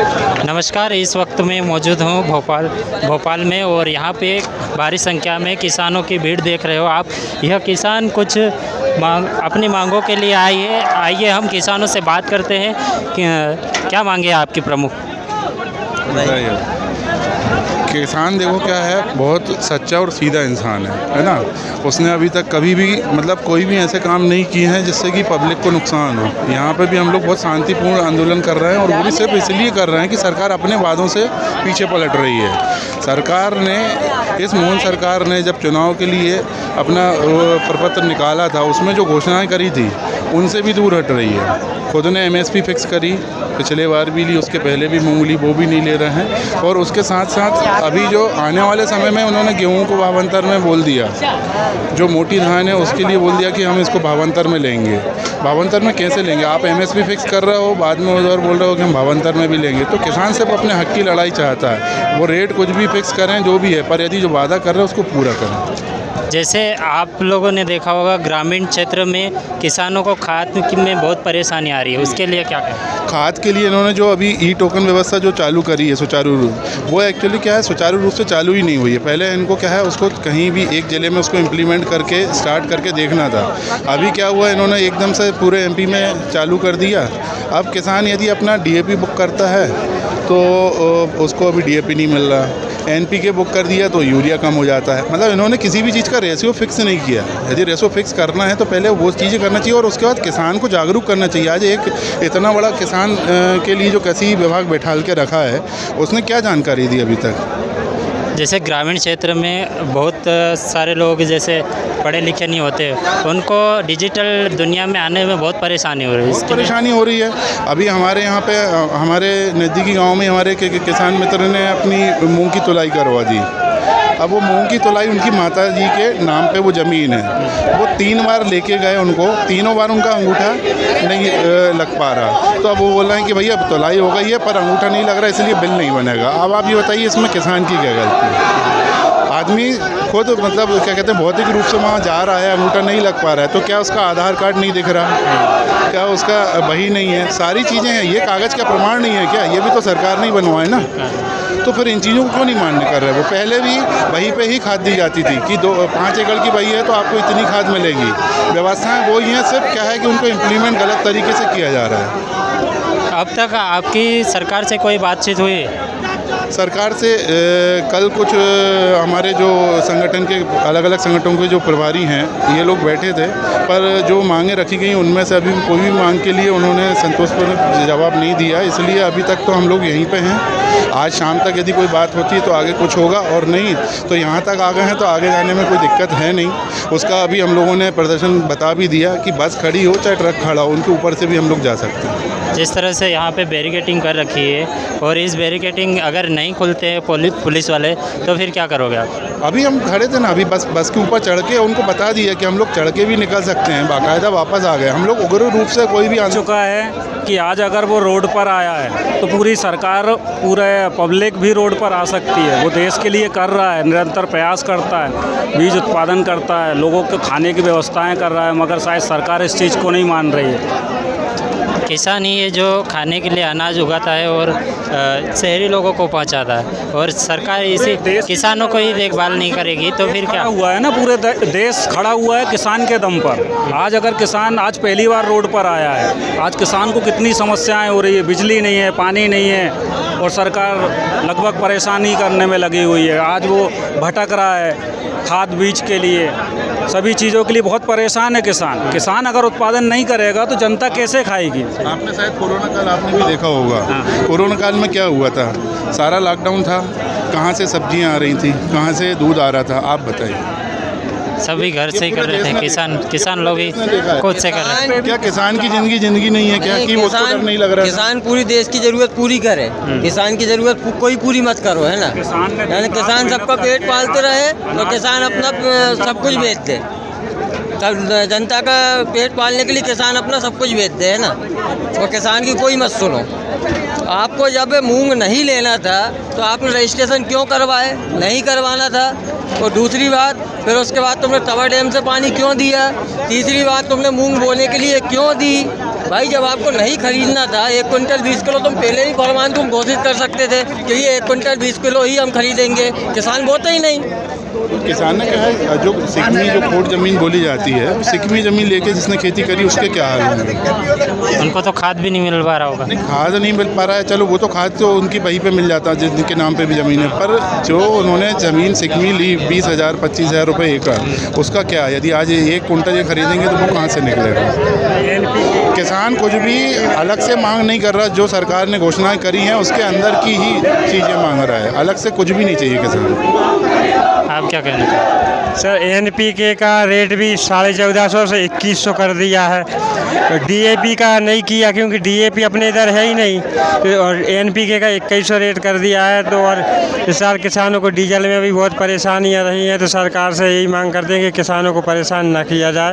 नमस्कार, इस वक्त मैं मौजूद हूँ भोपाल में और यहाँ पे भारी संख्या में किसानों की भीड़ देख रहे हो आप। यह किसान कुछ अपनी मांगों के लिए आइए हम किसानों से बात करते हैं कि क्या मांगे है आपकी प्रमुख। किसान देखो क्या है, बहुत सच्चा और सीधा इंसान है ना। उसने अभी तक कभी भी मतलब कोई भी ऐसे काम नहीं किए हैं जिससे कि पब्लिक को नुकसान हो। यहाँ पे भी हम लोग बहुत शांतिपूर्ण आंदोलन कर रहे हैं और वो भी सिर्फ इसलिए कर रहे हैं कि सरकार अपने वादों से पीछे पलट रही है। सरकार ने इस मोहन सरकार ने जब चुनाव के लिए अपना प्रपत्र निकाला था, उसमें जो घोषणाएँ करी थी उनसे भी दूर हट रही है। खुद ने MSP फिक्स करी, पिछले बार भी ली, उसके पहले भी मूंगली वो भी नहीं ले रहे हैं। और उसके साथ साथ अभी जो आने वाले समय में उन्होंने गेहूं को भावांतर में बोल दिया, जो मोटी धान है उसके लिए बोल दिया कि हम इसको भावांतर में लेंगे। भावांतर में कैसे लेंगे? आप MSP फिक्स कर रहे हो, बाद में उधर बोल रहे हो कि हम भावांतर में भी लेंगे। तो किसान सिर्फ अपने हक की लड़ाई चाहता है। वो रेट कुछ भी फिक्स करें जो भी है, पर यदि जो वादा कर रहे हैं उसको पूरा करें। जैसे आप लोगों ने देखा होगा ग्रामीण क्षेत्र में किसानों को खाद में बहुत परेशानी आ रही है, उसके लिए क्या करें? खाद के लिए इन्होंने जो अभी ई-टोकन व्यवस्था जो चालू करी है सुचारू रूप, वो एक्चुअली क्या है, सुचारू रूप से चालू ही नहीं हुई है। पहले इनको क्या है, उसको कहीं भी एक ज़िले में उसको इम्प्लीमेंट करके स्टार्ट करके देखना था। अभी क्या हुआ, इन्होंने एकदम से पूरे MP में चालू कर दिया। अब किसान यदि अपना DAP बुक करता है तो उसको अभी DAP नहीं मिल रहा। NPK बुक कर दिया तो यूरिया कम हो जाता है। मतलब इन्होंने किसी भी चीज़ का रेशियो फिक्स नहीं किया। यदि रेशियो फिक्स करना है तो पहले वो चीज़ें करना चाहिए और उसके बाद किसान को जागरूक करना चाहिए। आज एक इतना बड़ा किसान के लिए जो कृषि विभाग बैठाल के रखा है, उसने क्या जानकारी दी अभी तक? जैसे ग्रामीण क्षेत्र में बहुत सारे लोग जैसे पढ़े लिखे नहीं होते, उनको डिजिटल दुनिया में आने में बहुत परेशानी हो रही है। बहुत परेशानी हो रही है। अभी हमारे यहाँ पे हमारे नज़दीकी गांव में हमारे किसान मित्र ने अपनी मूंग की तुलाई करवा दी। अब वो मूंग की तुलाई उनकी माता जी के नाम पे वो ज़मीन है, वो 3 बार लेके गए उनको, तीनों बार उनका अंगूठा नहीं लग पा रहा। तो अब वो बोल रहे हैं कि भैया अब तुलाई हो गई है पर अंगूठा नहीं लग रहा, इसलिए बिल नहीं बनेगा। अब आप ये बताइए इसमें किसान की क्या गलती है? आदमी खुद मतलब क्या कहते हैं भौतिक रूप से वहाँ जा रहा है, अंगूठा नहीं लग पा रहा है, तो क्या उसका आधार कार्ड नहीं दिख रहा, क्या उसका बही नहीं है, सारी चीज़ें हैं। ये कागज़ का प्रमाण नहीं है क्या? ये भी तो सरकार ने ही बनवाए ना। तो फिर इन चीज़ों को क्यों नहीं मान्य कर रहे? वो पहले भी वहीं पे ही खाद दी जाती थी कि 5 एकड़ की वही है तो आपको इतनी खाद मिलेगी। व्यवस्थाएं वो ही हैं, सिर्फ क्या है कि उनको इम्प्लीमेंट गलत तरीके से किया जा रहा है। अब तक आपकी सरकार से कोई बातचीत हुई? सरकार से कल कुछ हमारे जो संगठन के अलग अलग संगठनों के जो प्रभारी हैं ये लोग बैठे थे, पर जो मांगें रखी गई उनमें से अभी कोई भी मांग के लिए उन्होंने संतोषपूर्ण जवाब नहीं दिया। इसलिए अभी तक तो हम लोग यहीं पे हैं। आज शाम तक यदि कोई बात होती है तो आगे कुछ होगा, और नहीं तो यहाँ तक आ गए हैं तो आगे जाने में कोई दिक्कत है नहीं। उसका अभी हम लोगों ने प्रदर्शन बता भी दिया कि बस खड़ी हो चाहे ट्रक खड़ा हो, उनके ऊपर से भी हम लोग जा सकते हैं। जिस तरह से यहाँ पे बैरिकेडिंग कर रखी है और इस बैरिकेडिंग अगर नहीं खुलते हैं पुलिस वाले तो फिर क्या करोगे आप? अभी हम खड़े थे ना, अभी बस के ऊपर चढ़ के उनको बता दिया कि हम लोग चढ़ के भी निकल सकते हैं, बाकायदा वापस आ गए हम लोग। उग्र रूप से कोई भी आ चुका है कि आज अगर वो रोड पर आया है तो पूरी सरकार, पूरे पब्लिक भी रोड पर आ सकती है। वो देश के लिए कर रहा है, निरंतर प्रयास करता है, बीज उत्पादन करता है, लोगों के खाने की व्यवस्थाएं कर रहा है, मगर शायद सरकार इस चीज़ को नहीं मान रही है। किसान ही है जो खाने के लिए अनाज उगाता है और शहरी लोगों को पहुंचाता है, और सरकार इसी किसानों को ही देखभाल नहीं करेगी तो फिर क्या हुआ है ना, पूरे देश खड़ा हुआ है किसान के दम पर। आज अगर किसान आज पहली बार रोड पर आया है, आज किसान को कितनी समस्याएं हो रही है, बिजली नहीं है, पानी नहीं है, और सरकार लगभग परेशानी करने में लगी हुई है। आज वो भटक रहा है खाद बीज के लिए, सभी चीज़ों के लिए बहुत परेशान है किसान अगर उत्पादन नहीं करेगा तो जनता कैसे खाएगी? आपने शायद कोरोना काल आपने भी देखा होगा। कोरोना काल में क्या हुआ था, सारा लॉकडाउन था, कहाँ से सब्जियां आ रही थी, कहाँ से दूध आ रहा था, आप बताइए। सभी घर से ही कर रहे थे, किसान लोग ही खुद से कर रहे हैं। क्या किसान की जिंदगी नहीं है क्या कि उसको डर नहीं लग रहा? किसान पूरी देश की जरूरत पूरी करे, किसान की जरूरत कोई पूरी मत करो, है ना। यानी किसान सबका पेट पालते रहे तो किसान अपना सब कुछ बेच दे। तब जनता का पेट पालने के लिए किसान अपना सब कुछ बेच दे, है ना। और किसान की कोई मत सुनो। आपको जब मूंग नहीं लेना था तो आपने रजिस्ट्रेशन क्यों करवाए? नहीं करवाना था। और दूसरी बात, फिर उसके बाद तुमने तवा डैम से पानी क्यों दिया? तीसरी बात, तुमने मूंग बोने के लिए क्यों दी? भाई जब आपको नहीं खरीदना था 1 क्विंटल 20 किलो, तुम पहले ही फरमान तुम घोषित कर सकते थे कि ये 1 क्विंटल 20 किलो ही हम खरीदेंगे। किसान बोते ही नहीं। किसान ने कहा है जो सिकमी जो खोट ज़मीन बोली जाती है, सिकमी ज़मीन लेके जिसने खेती करी उसके क्या हाल होंगे? उनको तो खाद भी नहीं मिल पा रहा होगा। नहीं, खाद नहीं मिल पा रहा है, चलो वो तो खाद तो उनकी वहीं पे मिल जाता है जिनके नाम पे भी ज़मीन है, पर जो उन्होंने ज़मीन सिकमी ली 20,000 25,000 रुपये एकड़, उसका क्या? यदि आज 1 कुंटल ये खरीदेंगे तो वो कहाँ से निकलेगा? किसान कुछ भी अलग से मांग नहीं कर रहा, जो सरकार ने घोषणाएं करी हैं उसके अंदर की ही चीज़ें मांग रहा है, अलग से कुछ भी नहीं चाहिए किसान। आप क्या कहना चाहते हैं? सर NPK का रेट भी 1450 से 2100 कर दिया है। DAP का नहीं किया क्योंकि DAP अपने इधर है ही नहीं, और NPK का 2100 रेट कर दिया है। तो और इस साल किसानों को डीजल में भी बहुत परेशानियां रही हैं, तो सरकार से यही मांग करते हैं कि किसानों को परेशान ना किया जाए।